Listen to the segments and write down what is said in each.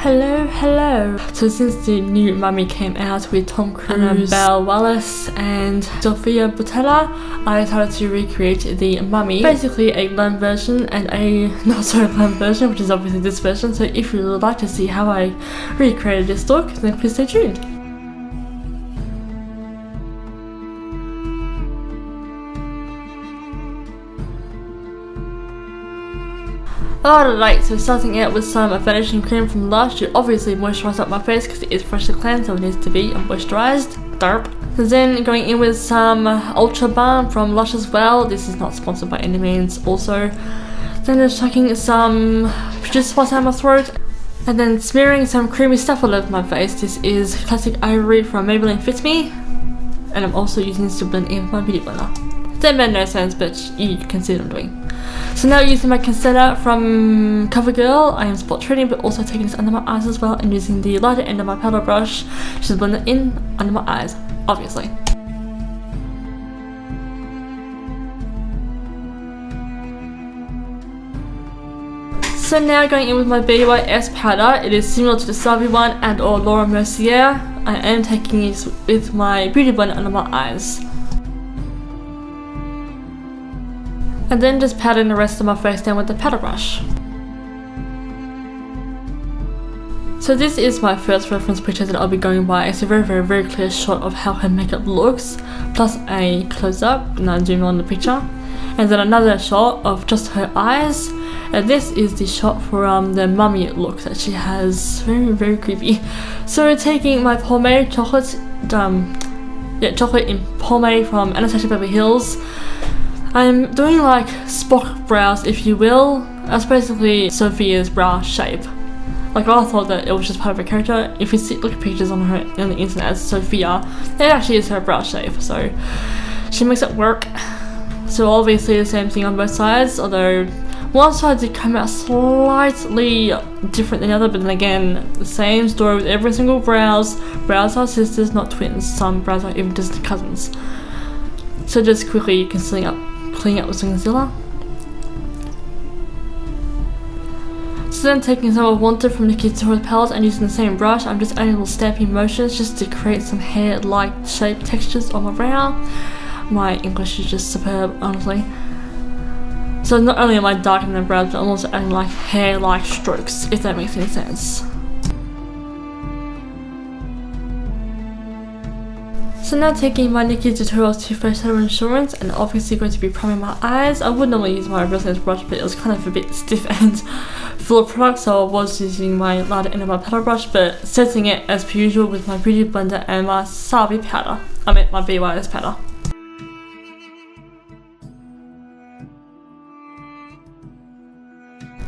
Hello. So since the new Mummy came out with Tom Cruise, Belle Wallace and Sofia Boutella, I decided to recreate the Mummy. Basically a glam version and a not so glam version, which is obviously this version. So if you would like to see how I recreated this look, then please stay tuned. Alright, so starting out with some vanishing cream from Lush to obviously moisturise up my face because it is freshly cleansed, so it needs to be moisturised. Derp. Then going in with some Ultra Balm from Lush as well. This is not sponsored by any means also. Then just chucking some Produce Spots down my throat. And then smearing some creamy stuff all over my face. This is Classic Ivory from Maybelline Fit Me. And I'm also using this to blend in with my beauty blender. That made no sense, but you can see what I'm doing. So now using my concealer from CoverGirl, I am spot treating but also taking this under my eyes as well and using the lighter end of my powder brush to blend it in under my eyes, obviously. So now going in with my BYS powder. It is similar to the Savvy one and or Laura Mercier. I am taking it with my beauty blender under my eyes. And then just patting the rest of my face down with the powder brush. So this is my first reference picture that I'll be going by. It's a very clear shot of how her makeup looks, plus a close-up, and I zoom on the picture. And then another shot of just her eyes. And this is the shot for the Mummy look that she has. Very creepy. So taking my pomade, chocolate in pomade from Anastasia Beverly Hills. I'm doing like Spock brows, if you will. That's basically Sofia's brow shape. Like, I thought that it was just part of her character. If you look at pictures on her on the internet as Sofia, it actually is her brow shape. So she makes it work. So obviously the same thing on both sides, although one side did come out slightly different than the other, but then again, the same story with every single brows. Brows are sisters, not twins. Some brows are even distant cousins. So just quickly cleaning up with some concealer. So then taking some of Wanted from Nikki Tutorial palette and using the same brush, I'm just adding little stamping motions just to create some hair-like shape textures on my brow. My English is just superb, honestly. So not only am I darkening the brows, but I'm also adding like hair-like strokes, if that makes any sense. So now taking my Nikki Tutorial Too Faced Shadow Insurance and obviously going to be priming my eyes. I would normally use my Residence brush, but it was kind of a bit stiff and full of product, so I was using my lighter end of my powder brush, but setting it as per usual with my beauty blender and my Savvy powder. I meant my BYS powder.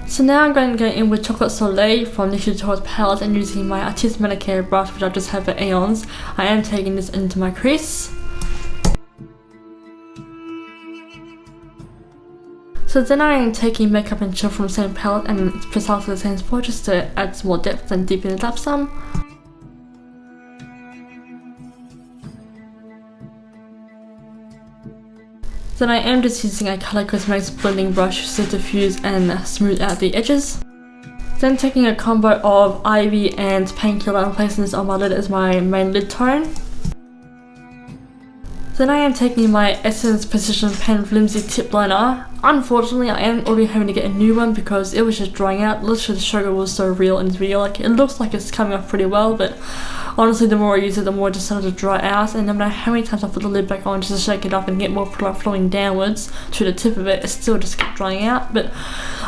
So now I'm going to go in with Chocolate Soleil from Nikki Tutorial's palette and using my Artist Medicare brush, which I just had for eons. I am taking this into my crease. So then I am taking Makeup and Chill from the same palette and precisely the same spot just to add some more depth and deepen it up some. Then I am just using a Color Cosmetics blending brush just to diffuse and smooth out the edges. Then taking a combo of Ivy and Painkiller and placing this on my lid as my main lid tone. Then I am taking my Essence Precision Pen Flimsy Tip Liner. Unfortunately, I am already having to get a new one because it was just drying out. Literally, the sugar was so real in this video. Like, it looks like it's coming off pretty well, but honestly, the more I use it, the more it just started to dry out. And no matter how many times I put the lid back on just to shake it up and get more product flowing downwards to the tip of it, it still just kept drying out. But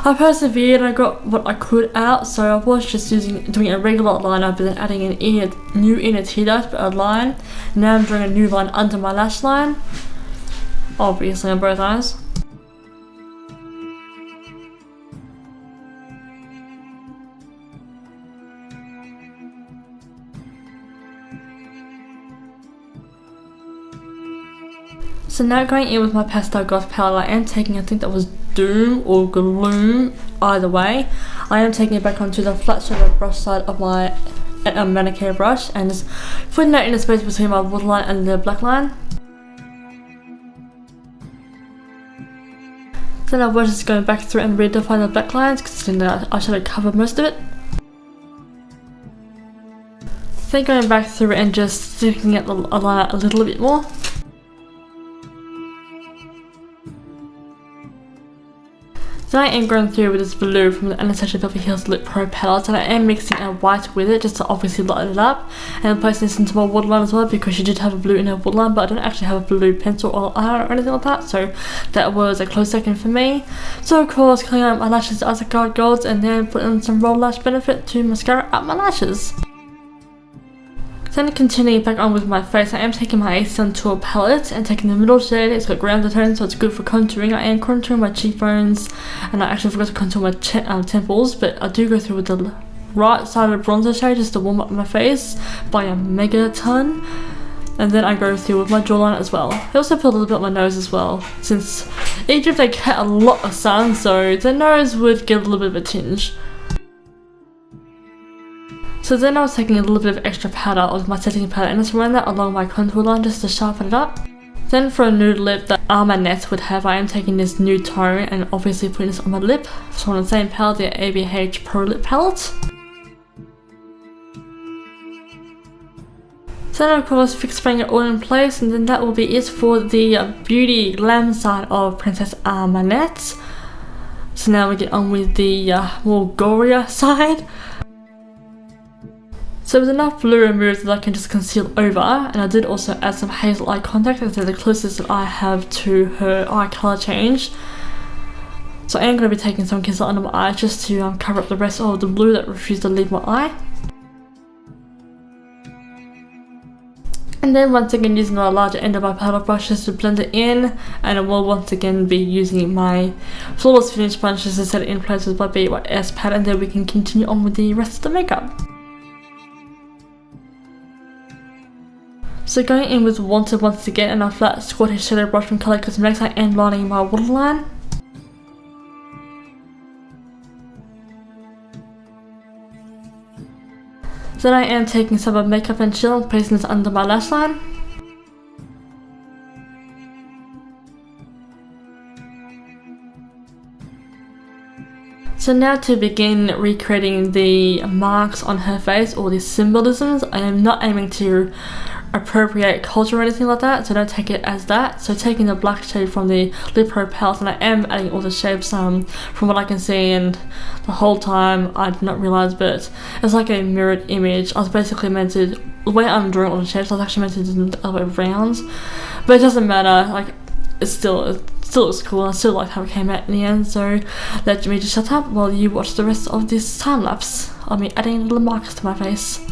I persevered and I got what I could out. So I was just doing a regular liner, but then adding an new inner T-dot, but a line. Now I'm doing a new line under my lash line, obviously on both eyes. So now going in with my Pastel Goth palette, I am taking, I think that was Doom or Gloom, either way. I am taking it back onto the flat shadow brush side of my manicure brush and just putting that in the space between my waterline and the black line. Then I was just going back through and redefine the black lines because I should have covered most of it. Then going back through and just sticking at the eyeliner a little bit more. Then I am going through with this blue from the Anastasia Beverly Hills Lip Pro palette, and I am mixing a white with it just to obviously lighten it up, and I'm placing this into my waterline as well because she did have a blue in her waterline, but I don't actually have a blue pencil or eyeliner or anything like that, so that was a close second for me. So of course, cleaning out my lashes as a guard goes, and then putting in some Roll Lash Benefit to mascara up my lashes. Then continuing back on with my face, I am taking my A-Sun Tour palette and taking the middle shade. It's got grey undertone, so it's good for contouring. I am contouring my cheekbones, and I actually forgot to contour my temples, but I do go through with the right side of the bronzer shade just to warm up my face by a mega ton. And then I go through with my jawline as well. I also put a little bit on my nose as well, since Egypt they get a lot of sun, so the nose would get a little bit of a tinge. So then I was taking a little bit of extra powder with my setting powder and just running that along my contour line just to sharpen it up. Then for a nude lip that Ahmanet would have, I am taking this nude tone and obviously putting this on my lip. So on the same palette, the ABH Pro Lip palette. Then of course fix spraying it all in place, and then that will be it for the beauty glam side of Princess Ahmanet. So now we get on with the more gorier side. So with enough blue removed that I can just conceal over, and I did also add some hazel eye contact as they're the closest that I have to her eye colour change. So I am going to be taking some concealer under my eyes just to cover up the rest of the blue that refused to leave my eye. And then once again using the larger end of my powder brush just to blend it in, and I will once again be using my Flawless Finish sponge just to set it in place with my BYS pad, and then we can continue on with the rest of the makeup. So going in with Wanted once again and a flat squatty shadow brush from Color Cosmetics, I am lining my waterline. Then I am taking some of Makeup and Chill and placing this under my lash line. So now to begin recreating the marks on her face, or the symbolisms. I am not aiming to appropriate culture or anything like that, so don't take it as that. So taking the black shade from the Lip Pro palette, and I am adding all the shapes from what I can see, and the whole time I did not realise, but it's like a mirrored image. I was basically meant to, the way I'm drawing all the shapes, I was actually meant to do them the other way around, but it doesn't matter, like it still looks cool. I still like how it came out in the end, so let me just shut up while you watch the rest of this time lapse of me adding little marks to my face.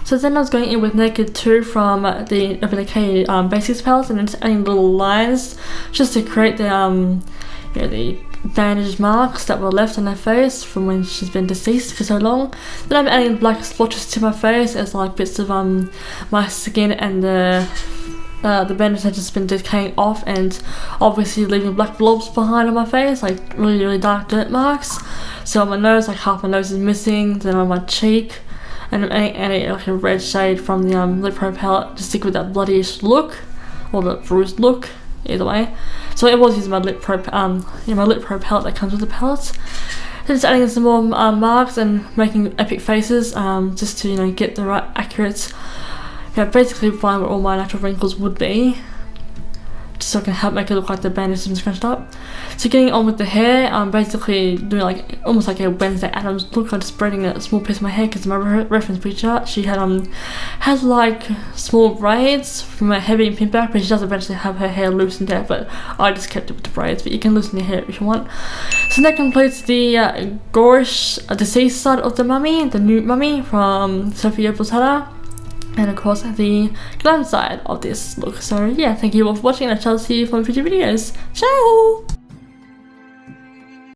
So then I was going in with Naked 2 from the Urban Decay Basics palette, and just adding little lines just to create the the bandage marks that were left on her face from when she's been deceased for so long. Then I'm adding black splotches to my face as like bits of my skin and the bandage has just been decaying off, and obviously leaving black blobs behind on my face, like really dark dirt marks. So on my nose, like half my nose is missing. Then on my cheek, and I'm adding like a red shade from the Lip Pro palette to stick with that bloodyish look, or the bruised look, either way. So I was using my Lip Pro my Lip Pro palette that comes with the palette. Then just adding in some more marks and making epic faces, just to get the right accurate, basically find where all my natural wrinkles would be. just so I can help make it look like the band is scrunched up. So getting on with the hair, I'm basically doing like almost like a Wednesday Addams look. I'm just spreading a small piece of my hair because my reference picture, she had like small braids from a heavy pin back, but she does eventually have her hair loosened out, but I just kept it with the braids, but you can loosen your hair if you want. So that completes the gorish deceased side of the mummy, the new mummy from Sofia Boutella, and of course the glam side of this look. So yeah, thank you all for watching, and I shall see you for future videos. Ciao!